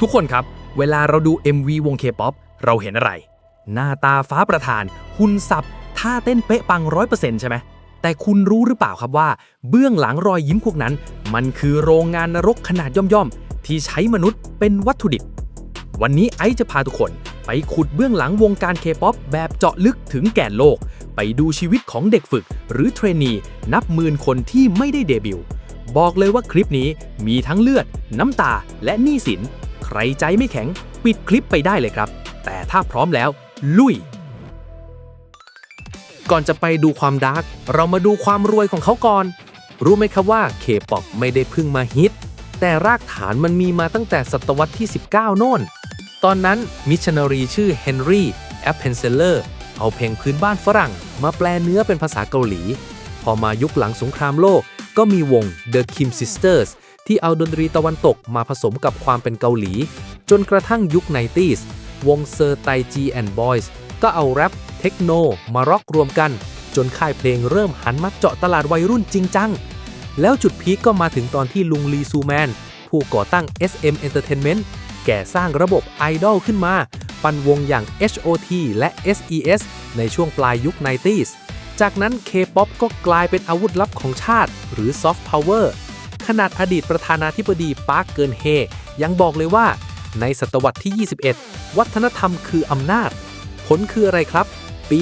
ทุกคนครับเวลาเราดู MV วง K-POP เราเห็นอะไรหน้าตาฟ้าประทานหุ่นสับท่าเต้นเป๊ะปัง 100% ใช่ไหมแต่คุณรู้หรือเปล่าครับว่าเบื้องหลังรอยยิ้มพวกนั้นมันคือโรงงานนรกขนาดย่อมๆที่ใช้มนุษย์เป็นวัตถุดิบวันนี้ไอซ์จะพาทุกคนไปขุดเบื้องหลังวงการ K-POP แบบเจาะลึกถึงแก่นโลกไปดูชีวิตของเด็กฝึกหรือเทรนนีนับหมื่นคนที่ไม่ได้เดบิวต์บอกเลยว่าคลิปนี้มีทั้งเลือดน้ำตาและหนี้สินใครใจไม่แข็งปิดคลิปไปได้เลยครับแต่ถ้าพร้อมแล้วลุยก่อนจะไปดูความดาร์กเรามาดูความรวยของเขาก่อนรู้ไหมครับว่า K-POP ไม่ได้เพิ่งมาฮิตแต่รากฐานมันมีมาตั้งแต่ศตวรรษที่ 19 โน่นตอนนั้นมิชชันนารีชื่อเฮนรี่แอปเพนเซลเลอร์เอาเพลงพื้นบ้านฝรั่งมาแปลเนื้อเป็นภาษาเกาหลีพอมายุคหลังสงครามโลกก็มีวง The Kim Sisters ที่เอาดนตรีตะวันตกมาผสมกับความเป็นเกาหลีจนกระทั่งยุค 90s วงเซอร์ไตจีแอนด์บอยส์ก็เอาแรปเทคโนมาร็อกรวมกันจนค่ายเพลงเริ่มหันมาเจาะตลาดวัยรุ่นจริงจังแล้วจุดพีคก็มาถึงตอนที่ลุงลีซูแมนผู้ก่อตั้ง SM Entertainment แก่สร้างระบบไอดอลขึ้นมาปั้นวงอย่าง HOT และ SES ในช่วงปลายยุค 90s จากนั้น K-POP ก็กลายเป็นอาวุธลับของชาติหรือ Soft Power ขนาดอดีตประธานาธิบดีปาร์คเกินเฮยังบอกเลยว่าในศตวรรษที่ 21 วัฒนธรรมคืออำนาจผลคืออะไรครับปี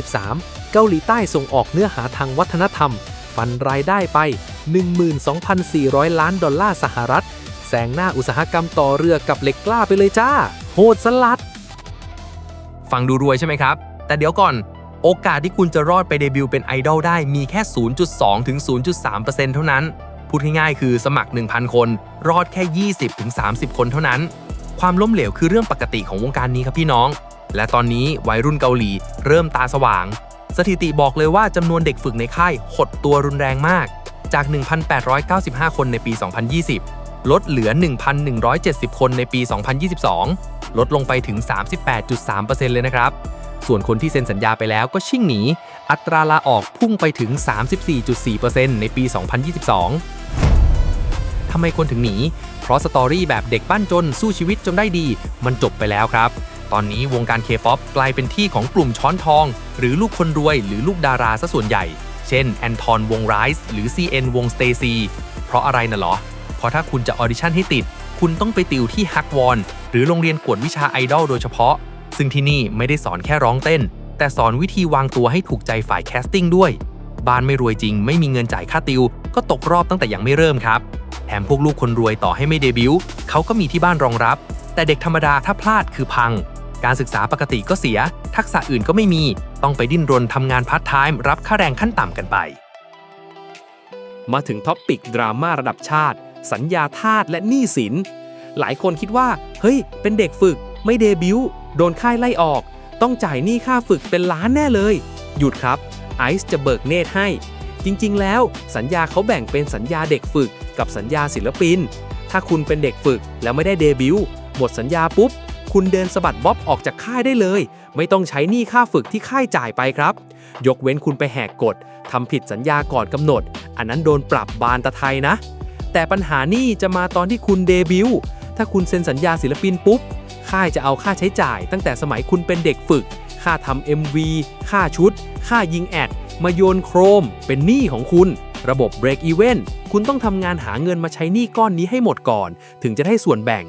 2023 เกาหลีใต้ส่งออกเนื้อหาทางวัฒนธรรมฟันรายได้ไป 12,400 ล้านดอลลาร์สหรัฐแซงหน้าอุตสาหกรรมต่อเรือกับเหล็กกล้าไปเลยจ้าโหดสลัดฟังดูรวยใช่ไหมครับแต่เดี๋ยวก่อนโอกาสที่คุณจะรอดไปเดบิวต์เป็นไอดอลได้มีแค่ 0.2 ถึง 0.3% เท่านั้นพูดง่ายๆคือสมัคร 1,000 คนรอดแค่ 20 ถึง 30 คนเท่านั้นความล้มเหลวคือเรื่องปกติของวงการนี้ครับพี่น้องและตอนนี้วัยรุ่นเกาหลีเริ่มตาสว่างสถิติบอกเลยว่าจำนวนเด็กฝึกในค่ายหดตัวรุนแรงมากจาก 1,895 คนในปี 2020 ลดเหลือ 1,170 คนในปี 2022 ลดลงไปถึง 38.3% เลยนะครับส่วนคนที่เซ็นสัญญาไปแล้วก็ชิ่งหนีอัตราลาออกพุ่งไปถึง 34.4% ในปี 2022 ทำไมคนถึงหนีเพราะสตอรี่แบบเด็กบ้านจนสู้ชีวิตจนได้ดีมันจบไปแล้วครับตอนนี้วงการ K-POP กลายเป็นที่ของกลุ่มช้อนทองหรือลูกคนรวยหรือลูกดาราซะส่วนใหญ่เช่นแอนทอนวงไรส์หรือ CN วงสเตซีเพราะอะไรน่ะเหรอเพราะถ้าคุณจะออดิชั่นให้ติดคุณต้องไปติวที่ฮักวอนหรือโรงเรียนกวดวิชาไอดอลโดยเฉพาะซึ่งที่นี่ไม่ได้สอนแค่ร้องเต้นแต่สอนวิธีวางตัวให้ถูกใจฝ่ายแคสติ้งด้วยบ้านไม่รวยจริงไม่มีเงินจ่ายค่าติวก็ตกรอบตั้งแต่ยังไม่เริ่มครับแถมพวกลูกคนรวยต่อให้ไม่เดบิวต์เขาก็มีที่บ้านรองรับแต่เด็กธรรมดาถ้าพลาดคือพังการศึกษาปกติก็เสียทักษะอื่นก็ไม่มีต้องไปดิ้นรนทำงานพาร์ทไทม์รับค่าแรงขั้นต่ำกันไปมาถึงท็อปปิกดราม่าระดับชาติสัญญาทาสและหนี้สินหลายคนคิดว่าเฮ้ยเป็นเด็กฝึกไม่เดบิวต์โดนค่ายไล่ออกต้องจ่ายหนี้ค่าฝึกเป็นล้านแน่เลยหยุดครับไอซ์จะเบิกเนตรให้จริงๆแล้วสัญญาเขาแบ่งเป็นสัญญาเด็กฝึกกับสัญญาศิลปินถ้าคุณเป็นเด็กฝึกแล้วไม่ได้เดบิวต์หมดสัญญาปุ๊บคุณเดินสะบัดบ๊อบออกจากค่ายได้เลยไม่ต้องใช้หนี้ค่าฝึกที่ค่ายจ่ายไปครับยกเว้นคุณไปแหกกฎทำผิดสัญญาก่อนกำหนดอันนั้นโดนปรับบานตะไทยนะแต่ปัญหาหนี้จะมาตอนที่คุณเดบิวต์ถ้าคุณเซ็นสัญญาศิลปินปุ๊บค่ายจะเอาค่าใช้จ่ายตั้งแต่สมัยคุณเป็นเด็กฝึกค่าทำ MV ค่าชุดค่ายิงแอดมาโยนโครมเป็นหนี้ของคุณระบบ break even คุณต้องทำงานหาเงินมาใช้หนี้ก้อนนี้ให้หมดก่อนถึงจะได้ส่วนแบ่ง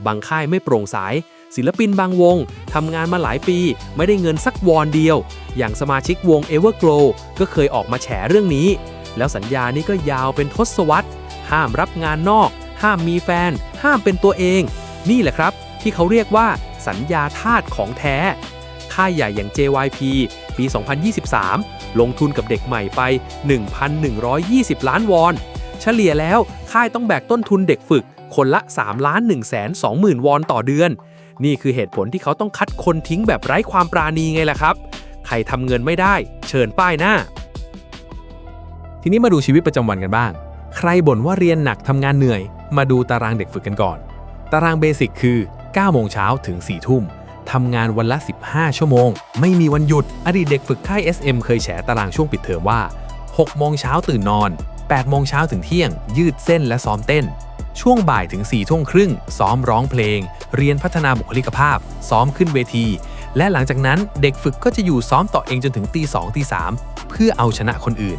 บางค่ายไม่โปร่งใสศิลปินบางวงทำงานมาหลายปีไม่ได้เงินสักวอนเดียวอย่างสมาชิกวง Everglow ก็เคยออกมาแฉเรื่องนี้แล้วสัญญานี้ก็ยาวเป็นทศวรรษห้ามรับงานนอกห้ามมีแฟนห้ามเป็นตัวเองนี่แหละครับที่เขาเรียกว่าสัญญาทาสของแท้ค่ายใหญ่อย่าง JYP ปี 2023 ลงทุนกับเด็กใหม่ไป 1,120 ล้านวอนเฉลี่ยแล้วค่ายต้องแบกต้นทุนเด็กฝึกคนละ 3,120,000 วอนต่อเดือนนี่คือเหตุผลที่เขาต้องคัดคนทิ้งแบบไร้ความปราณีไงล่ะครับใครทำเงินไม่ได้เชิญป้ายหน้าทีนี้มาดูชีวิตประจำวันกันบ้างใครบ่นว่าเรียนหนักทำงานเหนื่อยมาดูตารางเด็กฝึกกันก่อนตารางเบสิกคือ9 โมงเช้าถึง 4 ทุ่มทำงานวันละ 15 ชั่วโมงไม่มีวันหยุดอดีตเด็กฝึกค่าย SM เคยแฉตารางช่วงปิดเทอมว่า6 โมงเช้าตื่นนอน8 โมงเช้าถึงเที่ยงยืดเส้นและซ้อมเต้น ช่วงบ่ายถึง4 ทุ่มครึ่งซ้อมร้องเพลงเรียนพัฒนาบุคลิกภาพซ้อมขึ้นเวทีและหลังจากนั้นเด็กฝึกก็จะอยู่ซ้อมต่อเองจนถึงตี 2 ตี 3เพื่อเอาชนะคนอื่น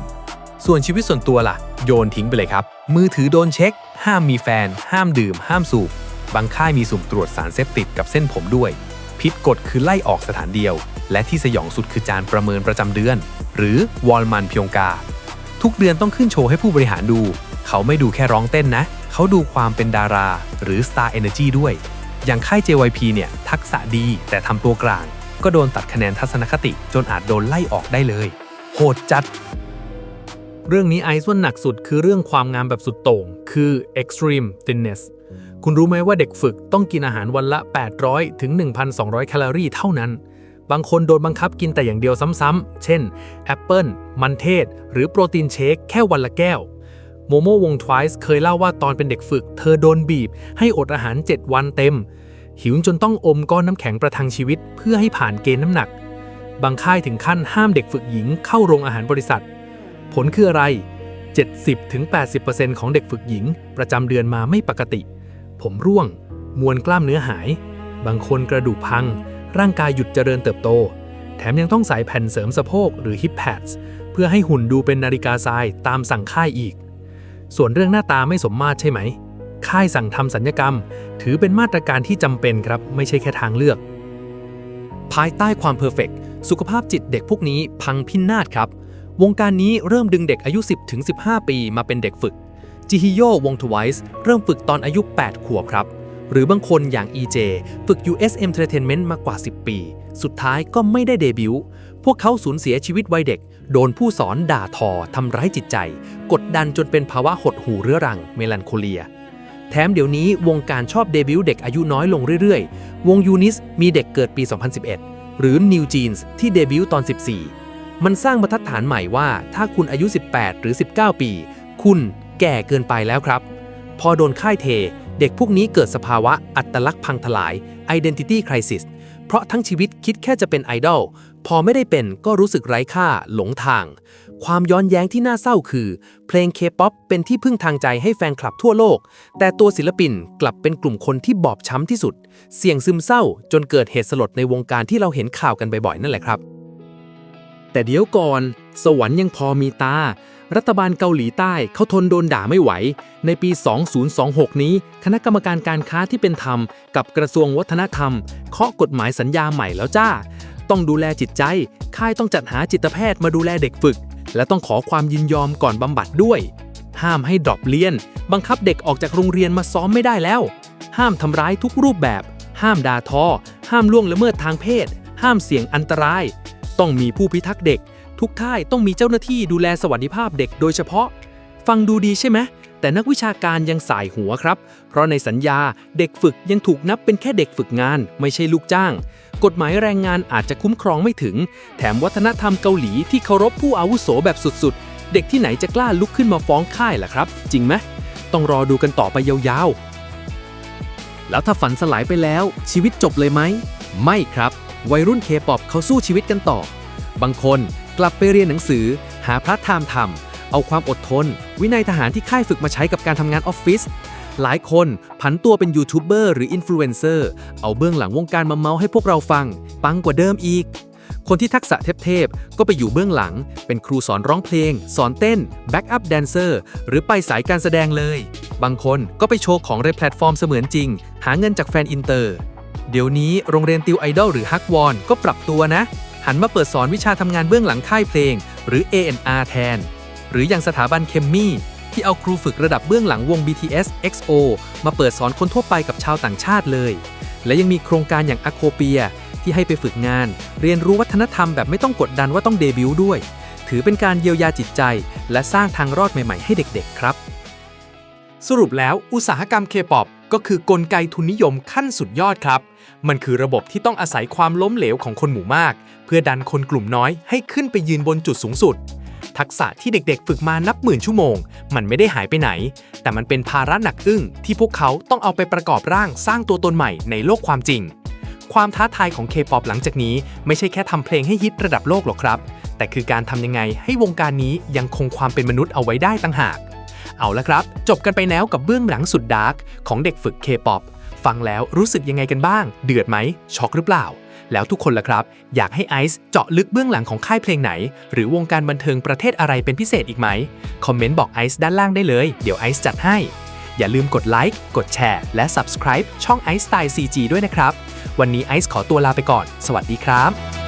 ส่วนชีวิตส่วนตัวล่ะโยนทิ้งไปเลยครับมือถือโดนเช็คห้ามมีแฟนห้ามดื่มห้ามสูบบางค่ายมีสุ่มตรวจสารเสพติดกับเส้นผมด้วยผิดกฎคือไล่ออกสถานเดียวและที่สยองสุดคือจานประเมินประจำเดือนหรือวอลมันพยองกาทุกเดือนต้องขึ้นโชว์ให้ผู้บริหารดูเขาไม่ดูแค่ร้องเต้นนะเขาดูความเป็นดาราหรือ Star Energy ด้วยอย่างค่าย JYP เนี่ยทักษะดีแต่ทำตัวกลางก็โดนตัดคะแนนทัศนคติจนอาจโดนไล่ออกได้เลยโหดจัดเรื่องนี้ไอซ์ว่าหนักสุดคือเรื่องความงามแบบสุดโต่งคือ extreme thinness คุณรู้ไหมว่าเด็กฝึกต้องกินอาหารวันละ 800 ถึง 1,200 แคลอรี่เท่านั้นบางคนโดนบังคับกินแต่อย่างเดียวซ้ำๆเช่นแอปเปิลมันเทศหรือโปรตีนเชคแค่วันละแก้วโมโมวงทวายส์เคยเล่าว่าตอนเป็นเด็กฝึกเธอโดนบีบให้อดอาหาร7 วันเต็มหิวจนต้องอมก้อนน้ำแข็งประทังชีวิตเพื่อให้ผ่านเกณฑ์น้ำหนักบางค่ายถึงขั้นห้ามเด็กฝึกหญิงเข้าโรงอาหารบริษัทผลคืออะไร 70-80% ของเด็กฝึกหญิงประจำเดือนมาไม่ปกติผมร่วงมวลกล้ามเนื้อหายบางคนกระดูกพังร่างกายหยุดเจริญเติบโตแถมยังต้องใส่แผ่นเสริมสะโพกหรือฮิปแพดเพื่อให้หุ่นดูเป็นนาฬิกาทรายตามสั่งค่ายอีกส่วนเรื่องหน้าตาไม่สมมาตรใช่ไหมค่ายสั่งทำศัลยกรรมถือเป็นมาตรการที่จำเป็นครับไม่ใช่แค่ทางเลือกภายใต้ความเพอร์เฟกต์สุขภาพจิตเด็กพวกนี้พังพินาศครับวงการนี้เริ่มดึงเด็กอายุ 10-15 ปีมาเป็นเด็กฝึกจิฮิโยวงทวายส์เริ่มฝึกตอนอายุ 8 ขวบครับหรือบางคนอย่าง EJ ฝึก US Entertainment มากว่า 10 ปีสุดท้ายก็ไม่ได้เดบิวต์พวกเขาสูญเสียชีวิตวัยเด็กโดนผู้สอนด่าทอทำร้ายจิตใจกดดันจนเป็นภาวะหดหู่เรื้อรังเมลันโคเลียแถมเดี๋ยวนี้วงการชอบเดบิวต์เด็กอายุน้อยลงเรื่อยๆวงยูนิสมีเด็กเกิดปี 2011 หรือ New Jeans ที่เดบิวต์ตอน 14 มันสร้างบรรทัดฐานใหม่ว่าถ้าคุณอายุ 18 หรือ 19 ปีคุณแก่เกินไปแล้วครับพอโดนค่ายเทเด็กพวกนี้เกิดสภาวะอัตลักษณ์พังทลาย Identity Crisis เพราะทั้งชีวิตคิดแค่จะเป็นไอดอลพอไม่ได้เป็นก็รู้สึกไร้ค่าหลงทางความย้อนแย้งที่น่าเศร้าคือเพลง K-POP เป็นที่พึ่งทางใจให้แฟนคลับทั่วโลกแต่ตัวศิลปินกลับเป็นกลุ่มคนที่บอบช้ำที่สุดเสี่ยงซึมเศร้าจนเกิดเหตุสลดในวงการที่เราเห็นข่าวกันบ่อยๆนั่นแหละครับแต่เดี๋ยวก่อนสวรรค์ยังพอมีตารัฐบาลเกาหลีใต้เขาทนโดนด่าไม่ไหวในปี 2026 นี้คณะกรรมการการค้าที่เป็นธรรมกับกระทรวงวัฒนธรรมเคาะกฎหมายสัญญาใหม่แล้วจ้าต้องดูแลจิตใจค่ายต้องจัดหาจิตแพทย์มาดูแลเด็กฝึกและต้องขอความยินยอมก่อนบำบัดด้วยห้ามให้ดรอปเรียนบังคับเด็กออกจากโรงเรียนมาซ้อมไม่ได้แล้วห้ามทำร้ายทุกรูปแบบห้ามด่าทอห้ามล่วงละเมิดทางเพศห้ามเสี่ยงอันตรายต้องมีผู้พิทักษ์เด็กทุกค่ายต้องมีเจ้าหน้าที่ดูแลสวัสดิภาพเด็กโดยเฉพาะฟังดูดีใช่ไหมแต่นักวิชาการยังสายหัวครับเพราะในสัญญาเด็กฝึกยังถูกนับเป็นแค่เด็กฝึกงานไม่ใช่ลูกจ้างกฎหมายแรงงานอาจจะคุ้มครองไม่ถึงแถมวัฒนธรรมเกาหลีที่เคารพผู้อาวุโสแบบสุดๆเด็กที่ไหนจะกล้าลุกขึ้นมาฟ้องค่ายล่ะครับจริงไหมต้องรอดูกันต่อไปยาวๆแล้วถ้าฝันสลายไปแล้วชีวิตจบเลยไหมไม่ครับวัยรุ่น K-POP เขาสู้ชีวิตกันต่อบางคนกลับไปเรียนหนังสือหาพาร์ทไทม์ทำเอาความอดทนวินัยทหารที่ค่ายฝึกมาใช้กับการทำงานออฟฟิศหลายคนผันตัวเป็นยูทูบเบอร์หรืออินฟลูเอนเซอร์เอาเบื้องหลังวงการมาเมาให้พวกเราฟังปังกว่าเดิมอีกคนที่ทักษะเทพๆก็ไปอยู่เบื้องหลังเป็นครูสอนร้องเพลงสอนเต้นแบ็กอัพแดนเซอร์หรือไปสายการแสดงเลยบางคนก็ไปโชว์ของในแพลตฟอร์มเสมือนจริงหาเงินจากแฟนอินเตอร์เดี๋ยวนี้โรงเรียนติวไอดอลหรือฮักวอนก็ปรับตัวนะหันมาเปิดสอนวิชาทำงานเบื้องหลังค่ายเพลงหรือ A&R แทนหรืออย่างสถาบันเคมมี่ที่เอาครูฝึกระดับเบื้องหลังวง BTS EXO มาเปิดสอนคนทั่วไปกับชาวต่างชาติเลยและยังมีโครงการอย่างอะโคเปียที่ให้ไปฝึกงานเรียนรู้วัฒนธรรมแบบไม่ต้องกดดันว่าต้องเดบิวต์ด้วยถือเป็นการเยียวยาจิตใจและสร้างทางรอดใหม่ๆให้เด็กๆครับสรุปแล้วอุตสาหกรรม K-POP ก็คือกลไกทุนนิยมขั้นสุดยอดครับมันคือระบบที่ต้องอาศัยความล้มเหลวของคนหมู่มากเพื่อดันคนกลุ่มน้อยให้ขึ้นไปยืนบนจุดสูงสุดทักษะที่เด็กๆฝึกมานับหมื่นชั่วโมงมันไม่ได้หายไปไหนแต่มันเป็นภาระหนักอึ้งที่พวกเขาต้องเอาไปประกอบร่างสร้างตัวตนใหม่ในโลกความจริงความท้าทายของ K-POP หลังจากนี้ไม่ใช่แค่ทำเพลงให้ฮิตระดับโลกหรอกครับแต่คือการทำยังไงให้วงการนี้ยังคงความเป็นมนุษย์เอาไว้ได้ต่างหาก เอาละครับจบกันไปแล้วกับเบื้องหลังสุดดาร์กของเด็กฝึก K-POP ฟังแล้วรู้สึกยังไงกันบ้างเดือดไหมช็อกหรือเปล่าแล้วทุกคนล่ะครับอยากให้ไอซ์เจาะลึกเบื้องหลังของค่ายเพลงไหนหรือวงการบันเทิงประเทศอะไรเป็นพิเศษอีกไหมคอมเมนต์บอกไอซ์ด้านล่างได้เลยเดี๋ยวไอซ์จัดให้อย่าลืมกดไลค์กดแชร์และ Subscribe ช่อง Ice Style CG ด้วยนะครับวันนี้ไอซ์ขอตัวลาไปก่อนสวัสดีครับ